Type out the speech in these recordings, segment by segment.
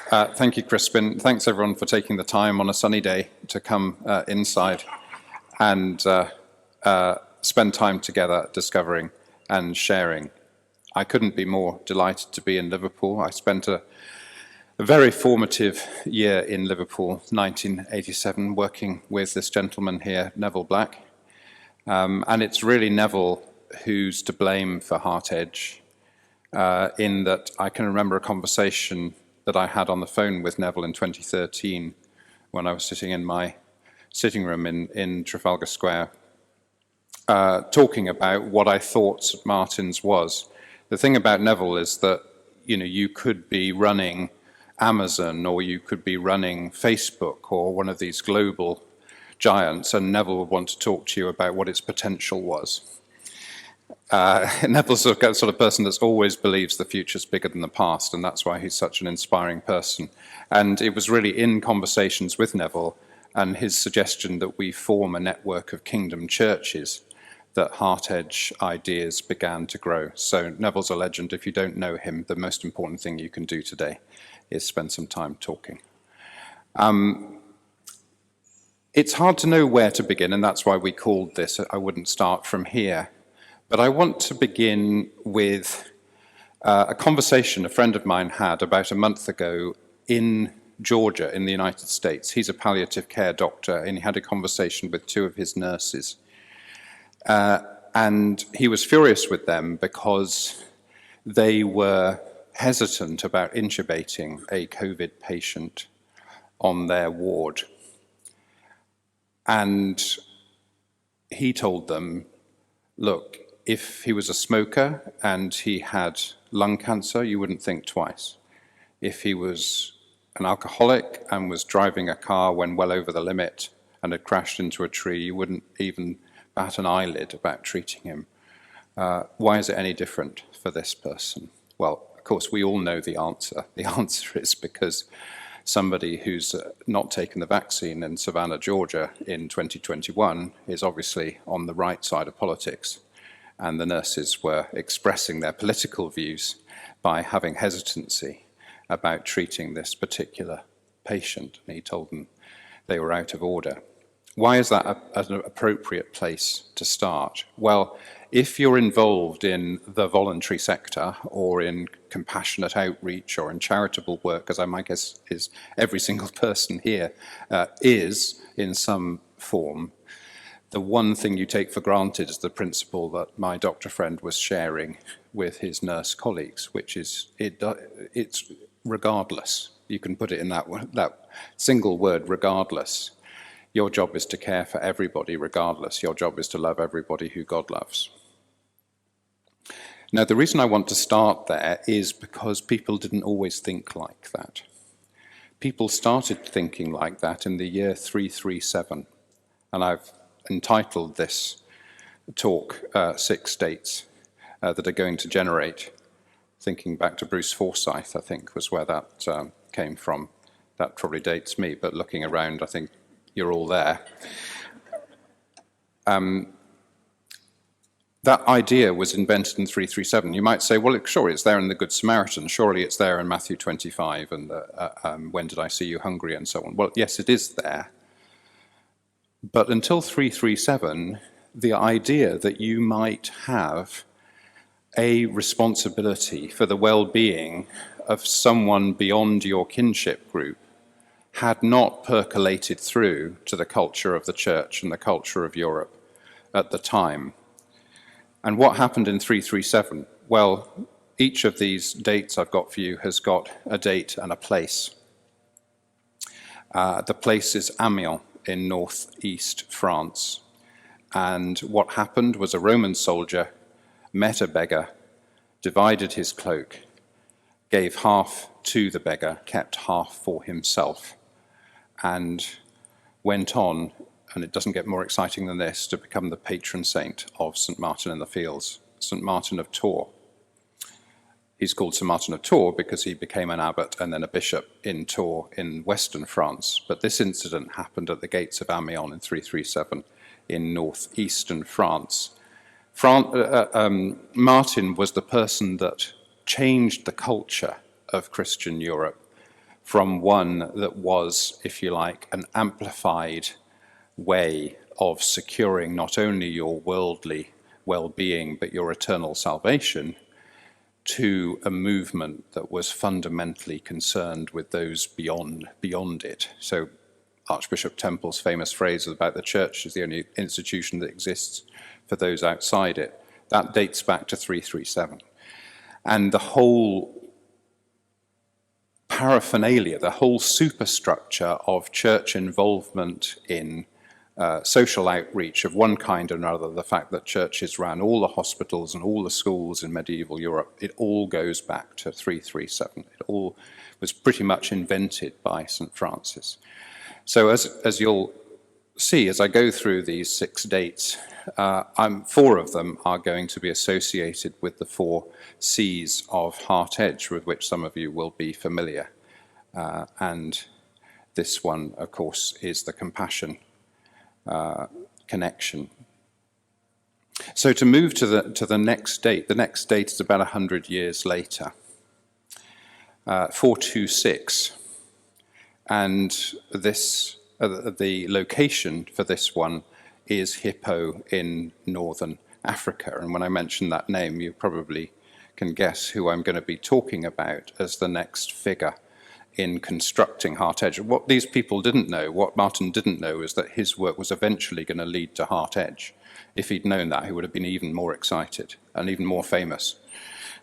Thank you, Crispin. Thanks, everyone, for taking the time on a sunny day to come inside and spend time together discovering and sharing. I couldn't be more delighted to be in Liverpool. I spent a very formative year in Liverpool, 1987, working with this gentleman here, Neville Black. And it's really Neville who's to blame for HeartEdge, in that I can remember a conversation that I had on the phone with Neville in 2013 when I was sitting in my sitting room in Trafalgar Square, talking about what I thought St. Martin's was. The thing about Neville is that, you could be running Amazon or you could be running Facebook or one of these global giants, and Neville would want to talk to you about what its potential was. Neville's the sort of person that always believes the future's bigger than the past, and that's why he's such an inspiring person. And it was really in conversations with Neville and his suggestion that we form a network of kingdom churches that HeartEdge ideas began to grow. So Neville's a legend. If you don't know him, the most important thing you can do today is spend some time talking. It's hard to know where to begin, and that's why we called this I Wouldn't Start From Here. But I want to begin with a conversation a friend of mine had about a month ago in Georgia in the United States. He's a palliative care doctor, and he had a conversation with two of his nurses. And he was furious with them because they were hesitant about intubating a COVID patient on their ward. And he told them, look, if he was a smoker and he had lung cancer, you wouldn't think twice. If he was an alcoholic and was driving a car when well over the limit and had crashed into a tree, you wouldn't even bat an eyelid about treating him. Why is it any different for this person? Well, of course, we all know the answer. The answer is because somebody who's not taken the vaccine in Savannah, Georgia in 2021 is obviously on the right side of politics. And the nurses were expressing their political views by having hesitancy about treating this particular patient. And he told them they were out of order. Why is that an appropriate place to start? Well, if you're involved in the voluntary sector or in compassionate outreach or in charitable work, as I guess is every single person here is in some form, the one thing you take for granted is the principle that my doctor friend was sharing with his nurse colleagues, which is it's regardless. You can put it in that single word, regardless. Your job is to care for everybody regardless. Your job is to love everybody who God loves. Now, the reason I want to start there is because people didn't always think like that. People started thinking like that in the year 337, and I've entitled this talk 6 States that are going to generate. Thinking back to Bruce Forsyth, I think, was where that came from. That probably dates me, but looking around, I think you're all there. That idea was invented in 337. You might say, well, sure, it's there in the Good Samaritan. Surely it's there in Matthew 25 and when did I see you hungry and so on. Well, yes, it is there. But until 337, the idea that you might have a responsibility for the well-being of someone beyond your kinship group had not percolated through to the culture of the church and the culture of Europe at the time. And what happened in 337? Well, each of these dates I've got for you has got a date and a place. The place is Amiens in northeast France. And what happened was a Roman soldier met a beggar, divided his cloak, gave half to the beggar, kept half for himself, and went on, and it doesn't get more exciting than this, to become the patron saint of St. Martin in the Fields, St. Martin of Tours. He's called St. Martin of Tours because he became an abbot and then a bishop in Tours in western France. But this incident happened at the gates of Amiens in 337 in northeastern France. Martin was the person that changed the culture of Christian Europe from one that was, if you like, an amplified way of securing not only your worldly well-being but your eternal salvation, to a movement that was fundamentally concerned with those beyond it. So Archbishop Temple's famous phrase about the church is the only institution that exists for those outside it, that dates back to 337. And the whole paraphernalia, the whole superstructure of church involvement in social outreach of one kind or another, the fact that churches ran all the hospitals and all the schools in medieval Europe, it all goes back to 337. It all was pretty much invented by St. Francis. So as you'll see, as I go through these 6 dates, 4 of them are going to be associated with the 4 C's of HeartEdge, with which some of you will be familiar. And this one, of course, is the compassion connection. So to move to the next date is about 100 years later, 426, and this the location for this one is Hippo in northern Africa. And when I mention that name, you probably can guess who I'm going to be talking about as the next figure in constructing HeartEdge. What these people didn't know, what Martin didn't know, is that his work was eventually going to lead to HeartEdge. If he'd known that, he would have been even more excited and even more famous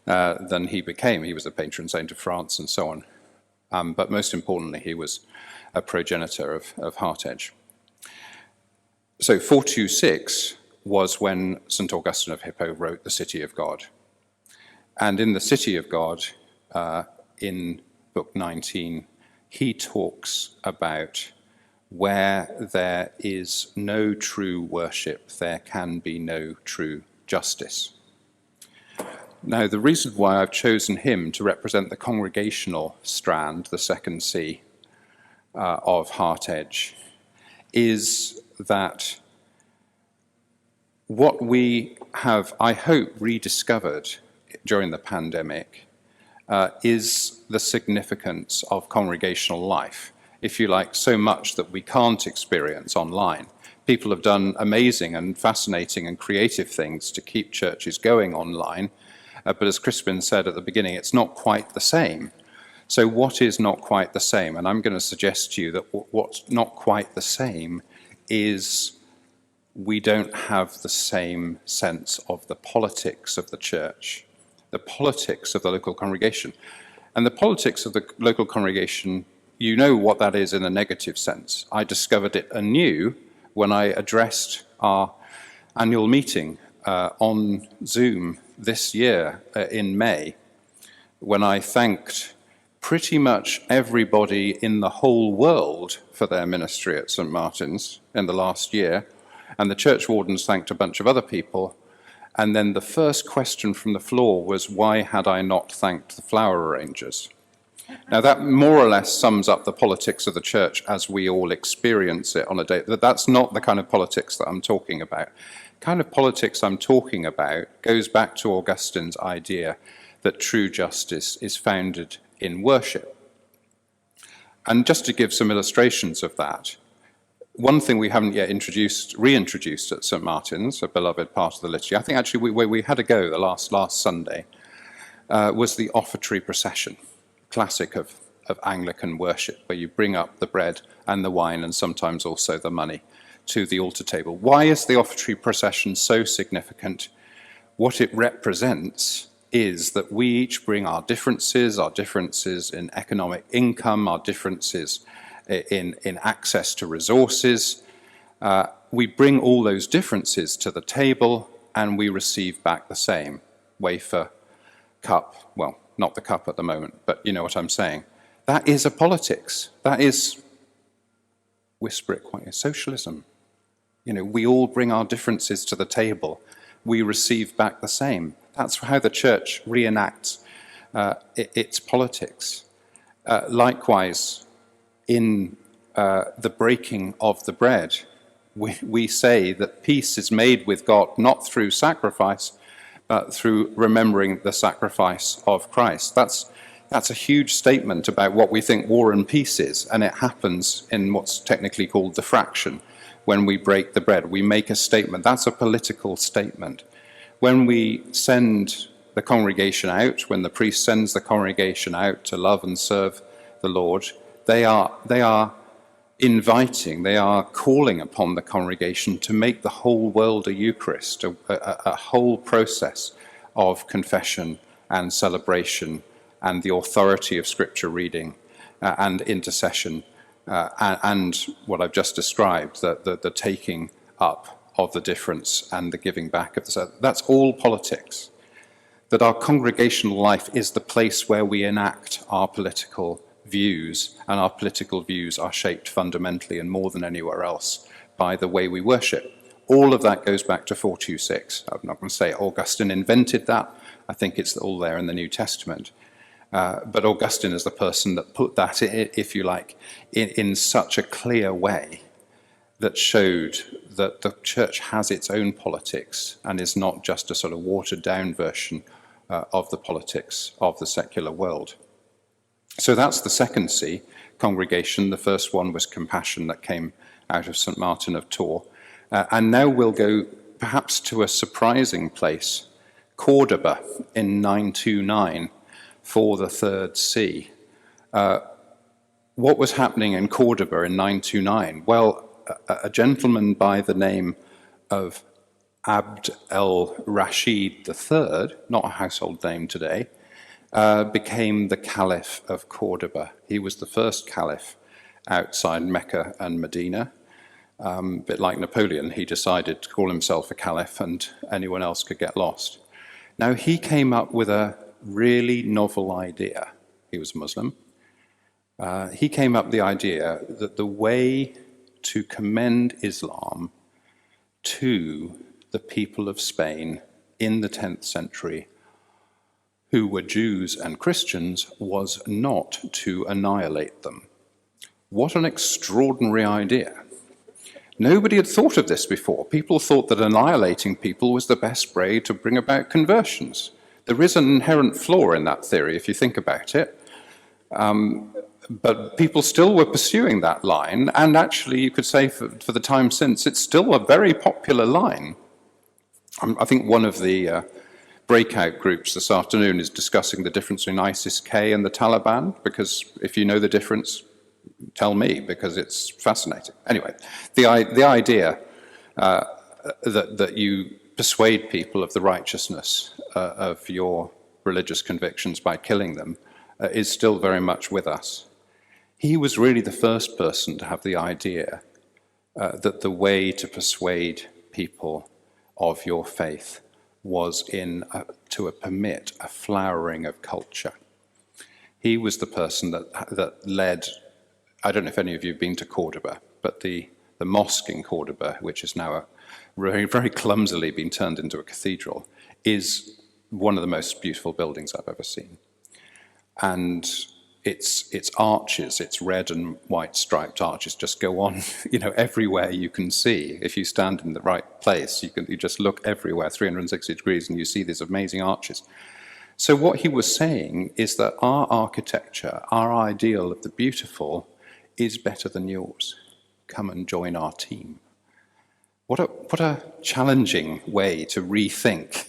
than he became. He was the patron saint of France and so on. But most importantly, he was a progenitor of HeartEdge. So 426 was when St. Augustine of Hippo wrote The City of God. And in The City of God, in Book 19, he talks about where there is no true worship, there can be no true justice. Now, the reason why I've chosen him to represent the congregational strand, the second C of HeartEdge, is that what we have, I hope, rediscovered during the pandemic is the significance of congregational life, if you like, so much that we can't experience online. People have done amazing and fascinating and creative things to keep churches going online, but as Crispin said at the beginning, it's not quite the same. So what is not quite the same? And I'm going to suggest to you that what's not quite the same is we don't have the same sense of the politics of the church, the politics of the local congregation. And the politics of the local congregation, you know what that is in a negative sense. I discovered it anew when I addressed our annual meeting on Zoom this year in May, when I thanked pretty much everybody in the whole world for their ministry at St. Martin's in the last year, and the church wardens thanked a bunch of other people. And then the first question from the floor was, why had I not thanked the flower arrangers? Now that more or less sums up the politics of the church as we all experience it on a day. That's not the kind of politics that I'm talking about. The kind of politics I'm talking about goes back to Augustine's idea that true justice is founded in worship. And just to give some illustrations of that, one thing we haven't yet reintroduced at St. Martin's, a beloved part of the liturgy, I think actually we had a go the last Sunday, was the Offertory Procession, classic of Anglican worship, where you bring up the bread and the wine and sometimes also the money to the altar table. Why is the Offertory Procession so significant? What it represents is that we each bring our differences in economic income, our differences in access to resources. We bring all those differences to the table and we receive back the same. Wafer, cup, well, not the cup at the moment, but you know what I'm saying. That is a politics. That is, whisper it quite, socialism. You know, we all bring our differences to the table. We receive back the same. That's how the church reenacts its politics. Likewise, in the breaking of the bread, we say that peace is made with God not through sacrifice, but through remembering the sacrifice of Christ. That's that's a huge statement about what we think war and peace is, and it happens in what's technically called the fraction. When we break the bread, we make a statement. That's a political statement. When we send the congregation out, when the priest sends the congregation out to love and serve the Lord, they are inviting, they are calling upon the congregation to make the whole world a Eucharist, a whole process of confession and celebration and the authority of scripture reading and intercession and what I've just described, the taking up of the difference and the giving back of the... That's all politics. That our congregational life is the place where we enact our political views, and our political views are shaped fundamentally and more than anywhere else by the way we worship. All of that goes back to 426. I'm not going to say Augustine invented that. I think it's all there in the New Testament. But Augustine is the person that put that, if you like, in such a clear way that showed that the church has its own politics and is not just a sort of watered-down version of the politics of the secular world. So that's the second C, congregation. The first one was compassion that came out of St. Martin of Tours. And now we'll go perhaps to a surprising place, Cordoba in 929 for the third C. What was happening in Cordoba in 929? Well, a gentleman by the name of Abd el-Rashid III, not a household name today, became the Caliph of Cordoba. He was the first Caliph outside Mecca and Medina. A bit like Napoleon, he decided to call himself a Caliph and anyone else could get lost. Now, he came up with a really novel idea. He was Muslim. He came up with the idea that the way to commend Islam to the people of Spain in the 10th century, who were Jews and Christians, was not to annihilate them. What an extraordinary idea. Nobody had thought of this before. People thought that annihilating people was the best way to bring about conversions. There is an inherent flaw in that theory, if you think about it. But people still were pursuing that line, and actually you could say for the time since, it's still a very popular line. I think one of the breakout groups this afternoon is discussing the difference between ISIS-K and the Taliban, because if you know the difference, tell me, because it's fascinating. Anyway, the idea that you persuade people of the righteousness of your religious convictions by killing them is still very much with us. He was really the first person to have the idea that the way to persuade people of your faith was to permit a flowering of culture. He was the person that led, I don't know if any of you have been to Cordoba, but the mosque in Cordoba, which is now very, very clumsily been turned into a cathedral, is one of the most beautiful buildings I've ever seen. And its arches, its red and white striped arches, just go on, everywhere you can see. If you stand in the right place, you just look everywhere, 360 degrees, and you see these amazing arches. So what he was saying is that our architecture, our ideal of the beautiful, is better than yours. Come and join our team. What a challenging way to rethink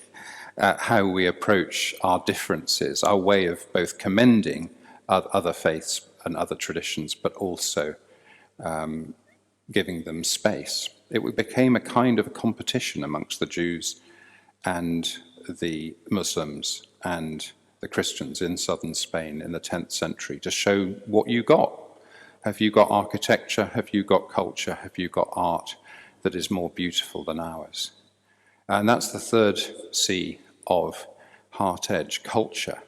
how we approach our differences, our way of both commending other faiths and other traditions, but also giving them space. It became a kind of a competition amongst the Jews and the Muslims and the Christians in southern Spain in the 10th century to show what you got. Have you got architecture? Have you got culture? Have you got art that is more beautiful than ours? And that's the third C of HeartEdge, culture.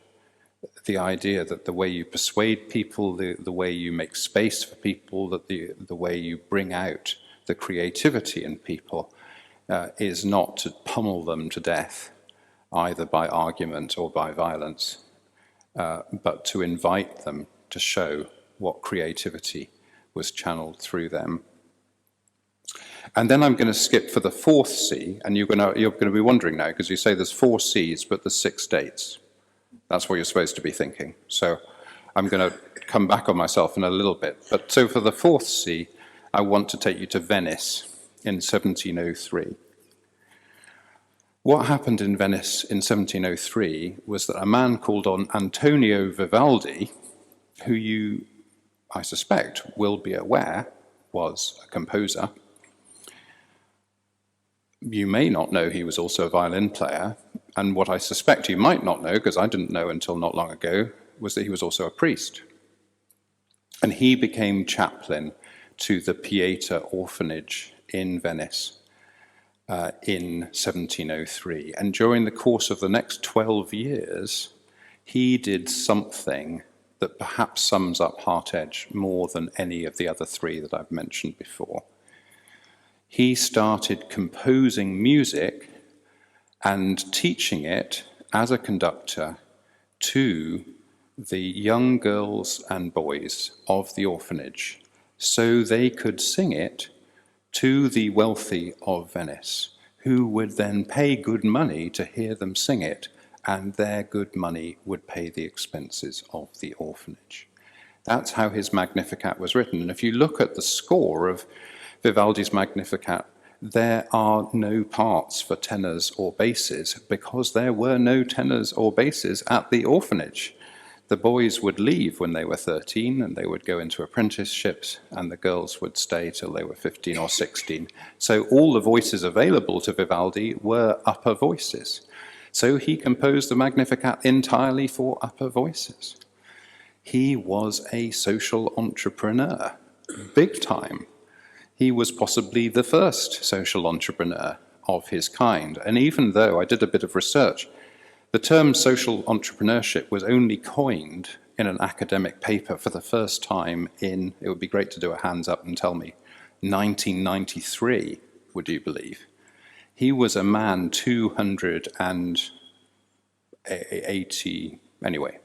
The idea that the way you persuade people, the way you make space for people, that the way you bring out the creativity in people is not to pummel them to death, either by argument or by violence, but to invite them to show what creativity was channeled through them. And then I'm going to skip for the fourth C, and you're going to be wondering now, because you say there's 4 Cs, but there's 6 dates. That's what you're supposed to be thinking. So I'm going to come back on myself in a little bit. But so for the fourth C, I want to take you to Venice in 1703. What happened in Venice in 1703 was that a man called Antonio Vivaldi, who you, I suspect, will be aware was a composer. You may not know he was also a violin player, and what I suspect you might not know, because I didn't know until not long ago, was that he was also a priest. And he became chaplain to the Pieta orphanage in Venice in 1703. And during the course of the next 12 years, he did something that perhaps sums up HeartEdge more than any of the other three that I've mentioned before. He started composing music and teaching it as a conductor to the young girls and boys of the orphanage, so they could sing it to the wealthy of Venice, who would then pay good money to hear them sing it, and their good money would pay the expenses of the orphanage. That's how his Magnificat was written. And if you look at the score of Vivaldi's Magnificat, there are no parts for tenors or basses because there were no tenors or basses at the orphanage. The boys would leave when they were 13 and they would go into apprenticeships, and the girls would stay till they were 15 or 16. So all the voices available to Vivaldi were upper voices. So he composed the Magnificat entirely for upper voices. He was a social entrepreneur, big time. He was possibly the first social entrepreneur of his kind. And even though I did a bit of research, the term social entrepreneurship was only coined in an academic paper for the first time in, it would be great to do a hands up and tell me, 1993, would you believe? He was a man 280, anyway,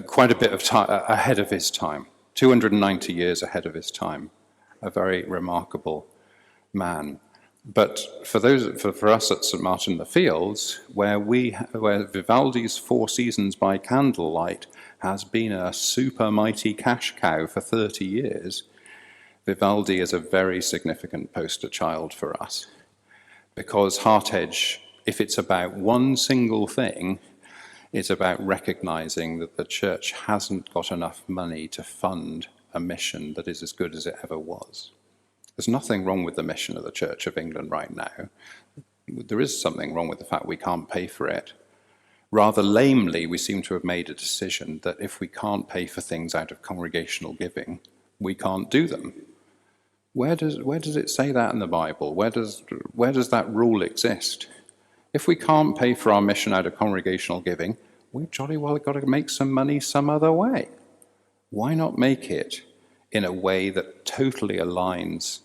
quite a bit of time ahead of his time, 290 years ahead of his time, a very remarkable man. But for us at St. Martin in the Fields, where Vivaldi's Four Seasons by Candlelight has been a super mighty cash cow for 30 years, Vivaldi is a very significant poster child for us. Because HeartEdge, if it's about one single thing, it's about recognizing that the church hasn't got enough money to fund a mission that is as good as it ever was. There's nothing wrong with the mission of the Church of England right now. There is something wrong with the fact we can't pay for it. Rather lamely, we seem to have made a decision that if we can't pay for things out of congregational giving, we can't do them. Where does it say that in the Bible? Where does that rule exist? If we can't pay for our mission out of congregational giving, we've jolly well got to make some money some other way. Why not make it in a way that totally aligns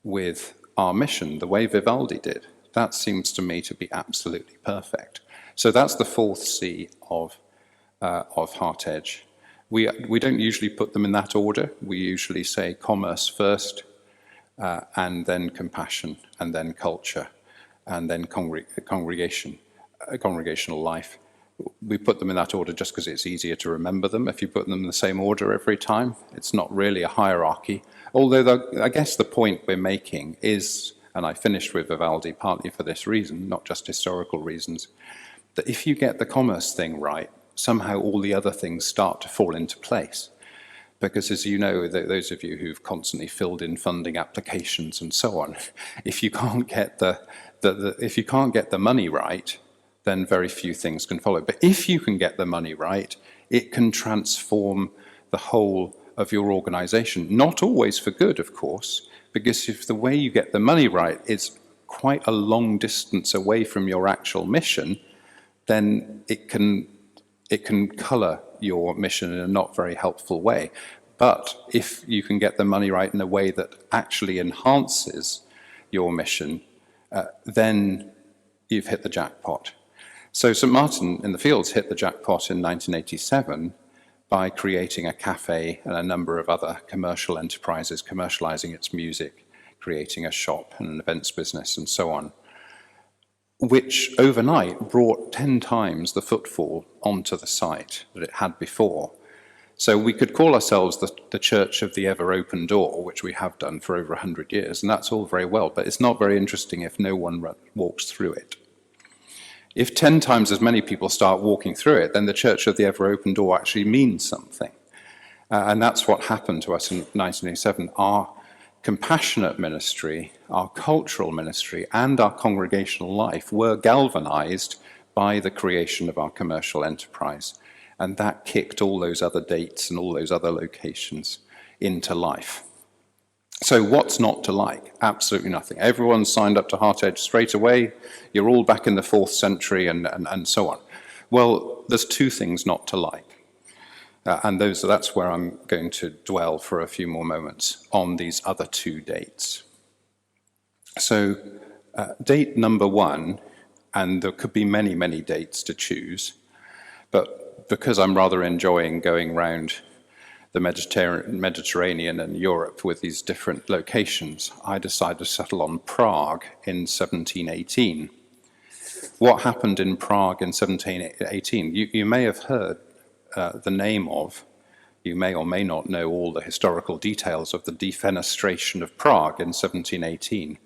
with our mission, the way Vivaldi did? That seems to me to be absolutely perfect. So that's the fourth C of HeartEdge. We don't usually put them in that order. We usually say commerce first, and then compassion, and then culture, and then congregational life. We put them in that order just because it's easier to remember them. If you put them in the same order every time, it's not really a hierarchy. Although I guess the point we're making is, and I finished with Vivaldi partly for this reason, not just historical reasons, that if you get the commerce thing right, somehow all the other things start to fall into place. Because as you know, those of you who've constantly filled in funding applications and so on, if you can't get the money right, then very few things can follow. But if you can get the money right, it can transform the whole of your organization. Not always for good, of course, because if the way you get the money right is quite a long distance away from your actual mission, then it can color your mission in a not very helpful way. But if you can get the money right in a way that actually enhances your mission, then you've hit the jackpot. So St. Martin in the Fields hit the jackpot in 1987 by creating a cafe and a number of other commercial enterprises, commercializing its music, creating a shop and an events business and so on. which overnight brought 10 times the footfall onto the site that it had before. So we could call ourselves the Church of the Ever Open Door, which we have done for over 100 years, and that's all very well, but it's not very interesting if no one walks through it. If 10 times as many people start walking through it, then the Church of the Ever Open Door actually means something. And that's what happened to us in 1987. Our compassionate ministry, our cultural ministry, and our congregational life were galvanized by the creation of our commercial enterprise. And that kicked all those other dates and all those other locations into life. So what's not to like? Absolutely nothing. Everyone signed up to HeartEdge straight away. You're all back in the 4th century and so on. Well, there's two things not to like. And that's where I'm going to dwell for a few more moments on these other two dates. So date number 1, and there could be many, many dates to choose, but because I'm rather enjoying going around the Mediterranean and Europe with these different locations, I decided to settle on Prague in 1718. What happened in Prague in 1718? You may have heard the name of, you may or may not know all the historical details of the defenestration of Prague in 1718.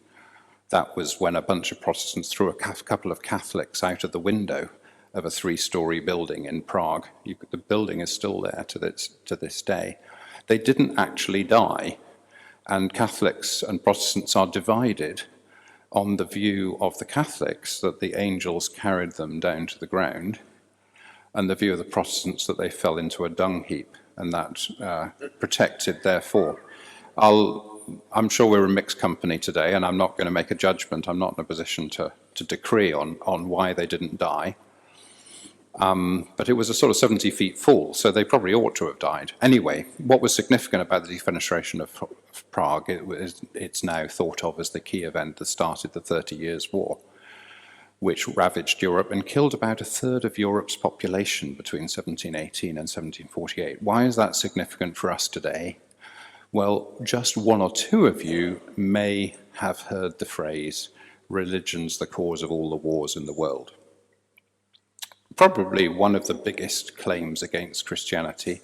That was when a bunch of Protestants threw a couple of Catholics out of the window of a 3-story building in Prague. The building is still there to this day. They didn't actually die, and Catholics and Protestants are divided on the view of the Catholics that the angels carried them down to the ground, and the view of the Protestants that they fell into a dung heap, and that protected, therefore. I'm sure we're a mixed company today, and I'm not going to make a judgment. I'm not in a position to decree on why they didn't die. But it was a sort of 70 feet fall, so they probably ought to have died. Anyway, what was significant about the defenestration of Prague, it's now thought of as the key event that started the 30 Years' War, which ravaged Europe and killed about a third of Europe's population between 1718 and 1748. Why is that significant for us today? Well, just one or two of you may have heard the phrase, "Religion's the cause of all the wars in the world." Probably one of the biggest claims against Christianity,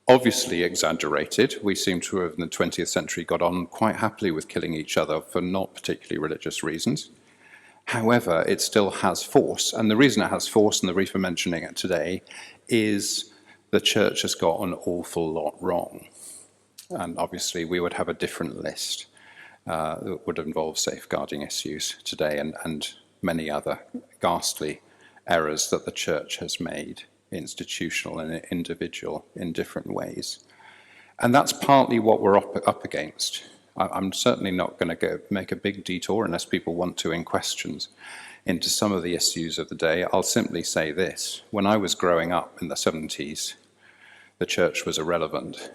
obviously exaggerated. We seem to have, in the 20th century, got on quite happily with killing each other for not particularly religious reasons. However, it still has force, and the reason it has force, and the reason for mentioning it today, is the church has got an awful lot wrong. And obviously, we would have a different list that would involve safeguarding issues today and many other ghastly errors that the church has made, institutional and individual, in different ways. And that's partly what we're up against. I'm certainly not going to make a big detour, unless people want to, in questions, into some of the issues of the day. I'll simply say this. When I was growing up in the 70s, the church was irrelevant.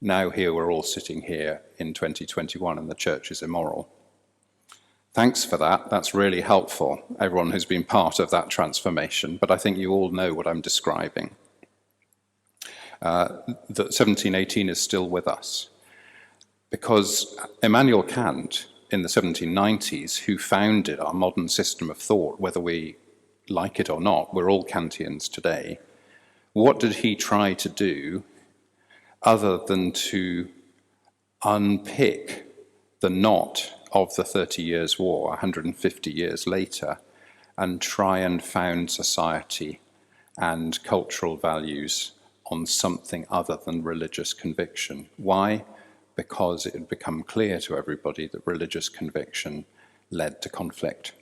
Now here we're all sitting here in 2021 and the church is immoral. Thanks for that. That's really helpful, everyone who's been part of that transformation, but I think you all know what I'm describing. That 1718 is still with us, because Immanuel Kant, in the 1790s, who founded our modern system of thought, whether we like it or not, we're all Kantians today. What did he try to do other than to unpick the knot of the 30 Years' War, 150 years later, and try and found society and cultural values on something other than religious conviction? Why? Because it had become clear to everybody that religious conviction led to conflict.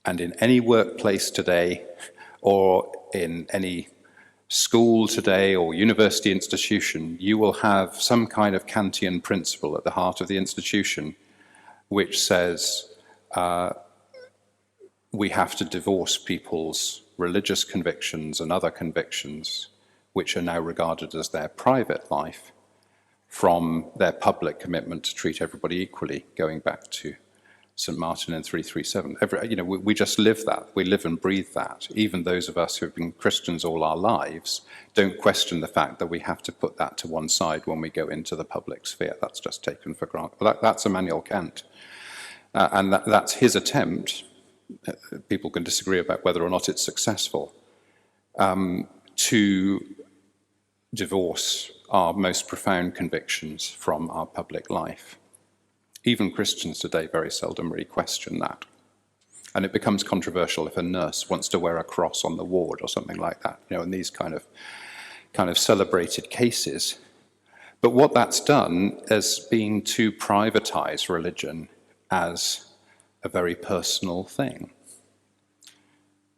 And in any workplace today, or in any school today or university institution, you will have some kind of Kantian principle at the heart of the institution, which says we have to divorce people's religious convictions and other convictions, which are now regarded as their private life, from their public commitment to treat everybody equally, going back to St. Martin in 337. We just live that. We live and breathe that. Even those of us who have been Christians all our lives don't question the fact that we have to put that to one side when we go into the public sphere. That's just taken for granted. That's Immanuel Kant. And that's his attempt, people can disagree about whether or not it's successful, to divorce our most profound convictions from our public life. Even Christians today very seldom really question that. And it becomes controversial if a nurse wants to wear a cross on the ward or something like that, in these kind of celebrated cases. But what that's done has been to privatize religion as a very personal thing.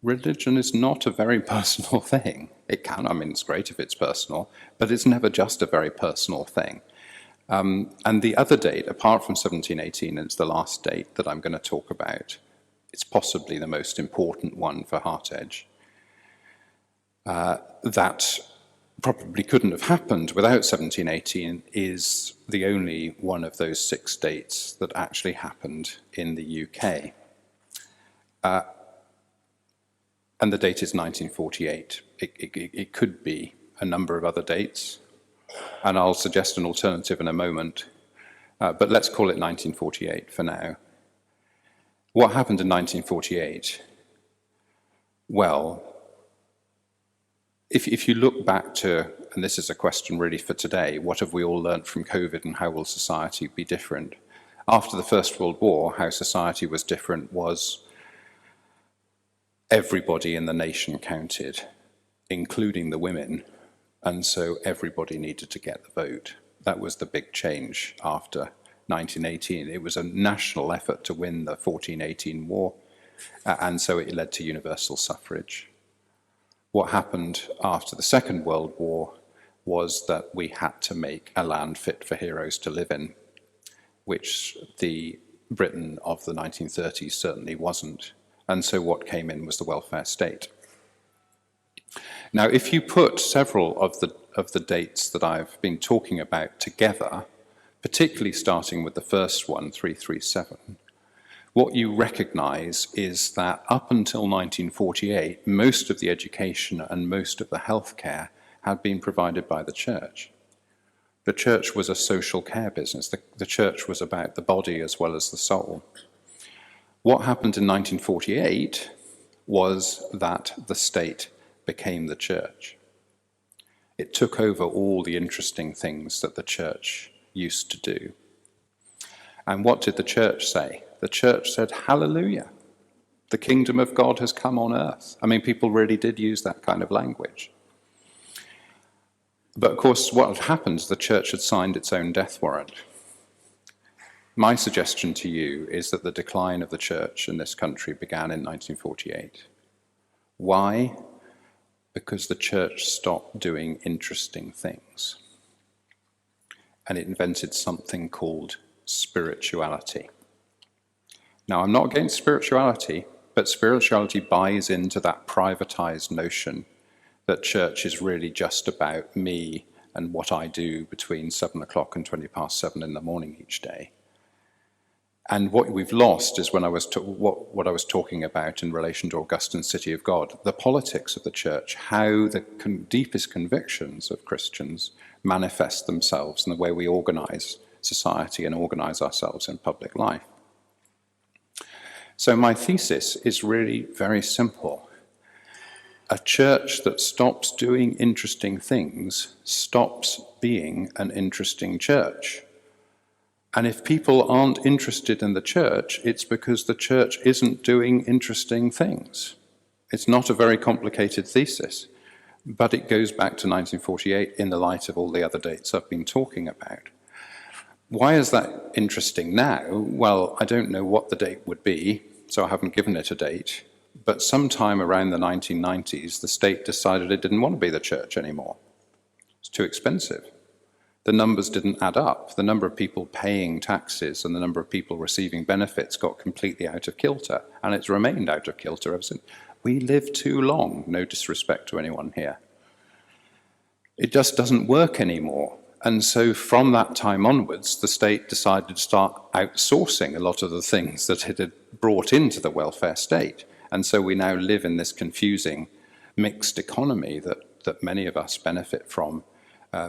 Religion is not a very personal thing. It can, it's great if it's personal, but it's never just a very personal thing. And the other date, apart from 1718, it's the last date that I'm going to talk about. It's possibly the most important one for HeartEdge. That probably couldn't have happened without 1718 is the only one of those 6 dates that actually happened in the UK. And the date is 1948. It could be a number of other dates, and I'll suggest an alternative in a moment, but let's call it 1948 for now. What happened in 1948? Well, if you look back to, and this is a question really for today, what have we all learnt from COVID and how will society be different? After the First World War, how society was different was everybody in the nation counted, including the women, and so everybody needed to get the vote. That was the big change after 1918. It was a national effort to win the 1418 war, and so it led to universal suffrage. What happened after the Second World War was that we had to make a land fit for heroes to live in, which the Britain of the 1930s certainly wasn't. And so what came in was the welfare state. Now, if you put several of the dates that I've been talking about together, particularly starting with the first one, 337, what you recognize is that up until 1948, most of the education and most of the healthcare had been provided by the church. The church was a social care business. The church was about the body as well as the soul. What happened in 1948 was that the state became the church. It took over all the interesting things that the church used to do. And what did the church say? The church said, "Hallelujah, the kingdom of God has come on earth." People really did use that kind of language. But of course, what had happened, the church had signed its own death warrant. My suggestion to you is that the decline of the church in this country began in 1948. Why? Because the church stopped doing interesting things. And it invented something called spirituality. Now, I'm not against spirituality, but spirituality buys into that privatized notion that church is really just about me and what I do between 7 o'clock and 20 past 7 in the morning each day. And what we've lost is what I was talking about in relation to Augustine's City of God, the politics of the church, how the deepest convictions of Christians manifest themselves in the way we organize society and organize ourselves in public life. So my thesis is really very simple. A church that stops doing interesting things stops being an interesting church. And if people aren't interested in the church, it's because the church isn't doing interesting things. It's not a very complicated thesis, but it goes back to 1948 in the light of all the other dates I've been talking about. Why is that interesting now? Well, I don't know what the date would be, so I haven't given it a date. But sometime around the 1990s, the state decided it didn't want to be the church anymore. It's too expensive. The numbers didn't add up. The number of people paying taxes and the number of people receiving benefits got completely out of kilter, and it's remained out of kilter ever since. We live too long, no disrespect to anyone here. It just doesn't work anymore. And so from that time onwards, the state decided to start outsourcing a lot of the things that it had brought into the welfare state. And so we now live in this confusing mixed economy that many of us benefit from,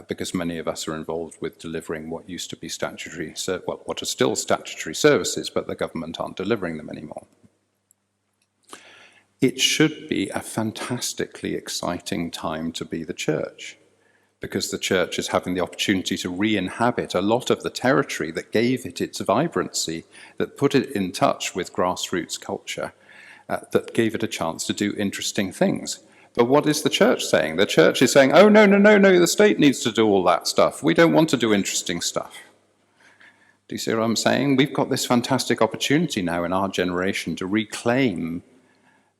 because many of us are involved with delivering what used to be what are still statutory services, but the government aren't delivering them anymore. It should be a fantastically exciting time to be the church, because the church is having the opportunity to re-inhabit a lot of the territory that gave it its vibrancy, that put it in touch with grassroots culture, that gave it a chance to do interesting things. But what is the church saying? The church is saying, oh, no, the state needs to do all that stuff. We don't want to do interesting stuff. Do you see what I'm saying? We've got this fantastic opportunity now in our generation to reclaim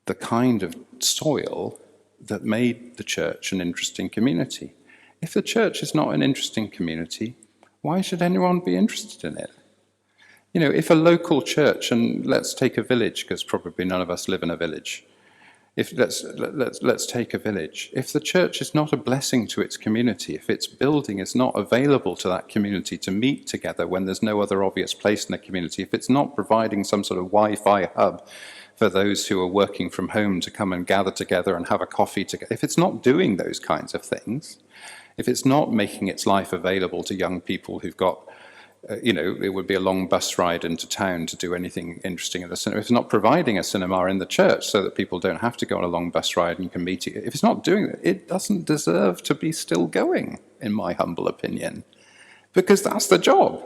the kind of soil that made the church an interesting community. If the church is not an interesting community, why should anyone be interested in it? You know, if a local church, and let's take a village, because probably none of us live in a village. Let's take a village. If the church is not a blessing to its community, if its building is not available to that community to meet together when there's no other obvious place in the community, if it's not providing some sort of Wi-Fi hub for those who are working from home to come and gather together and have a coffee together, if it's not doing those kinds of things, if it's not making its life available to young people who've got, it would be a long bus ride into town to do anything interesting in the cinema. If it's not providing a cinema in the church so that people don't have to go on a long bus ride and you can meet it, if it's not doing that, it doesn't deserve to be still going, in my humble opinion, because that's the job.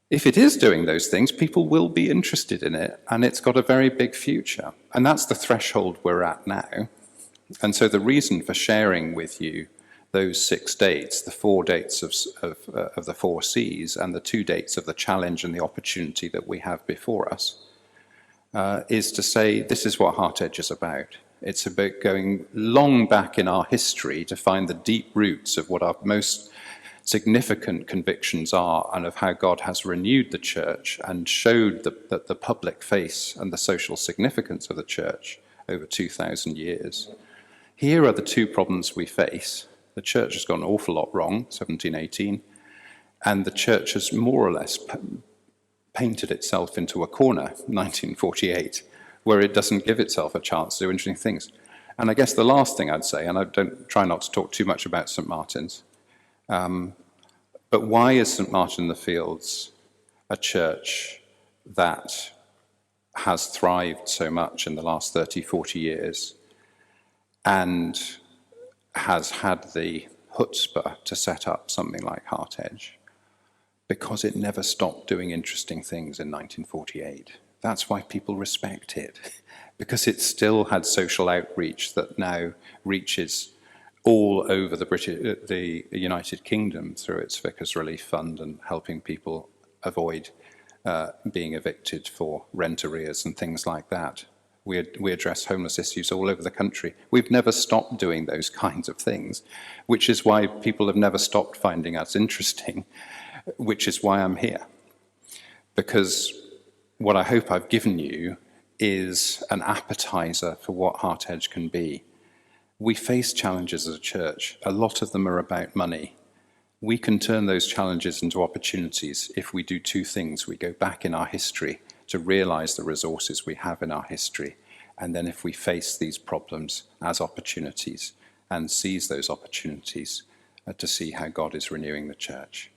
If it is doing those things, people will be interested in it, and it's got a very big future. And that's the threshold we're at now. And so the reason for sharing with you those 6 dates, the 4 dates of the 4 C's and the 2 dates of the challenge and the opportunity that we have before us, is to say this is what HeartEdge is about. It's about going long back in our history to find the deep roots of what our most significant convictions are, and of how God has renewed the church and showed the public face and the social significance of the church over 2,000 years. Here are the 2 problems we face. The church has got an awful lot wrong, 1718, and the church has more or less painted itself into a corner, 1948, where it doesn't give itself a chance to do interesting things. And I guess the last thing I'd say, and I don't try not to talk too much about St. Martin's, but why is St. Martin in the Fields a church that has thrived so much in the last 30, 40 years and has had the chutzpah to set up something like HeartEdge? Because it never stopped doing interesting things in 1948. That's why people respect it, because it still had social outreach that now reaches all over the United Kingdom through its Vicar's Relief Fund and helping people avoid being evicted for rent arrears and things like that. We address homeless issues all over the country. We've never stopped doing those kinds of things, which is why people have never stopped finding us interesting, which is why I'm here. Because what I hope I've given you is an appetizer for what HeartEdge can be. We face challenges as a church. A lot of them are about money. We can turn those challenges into opportunities if we do 2 things. We go back in our history to realize the resources we have in our history. And then if we face these problems as opportunities and seize those opportunities to see how God is renewing the church.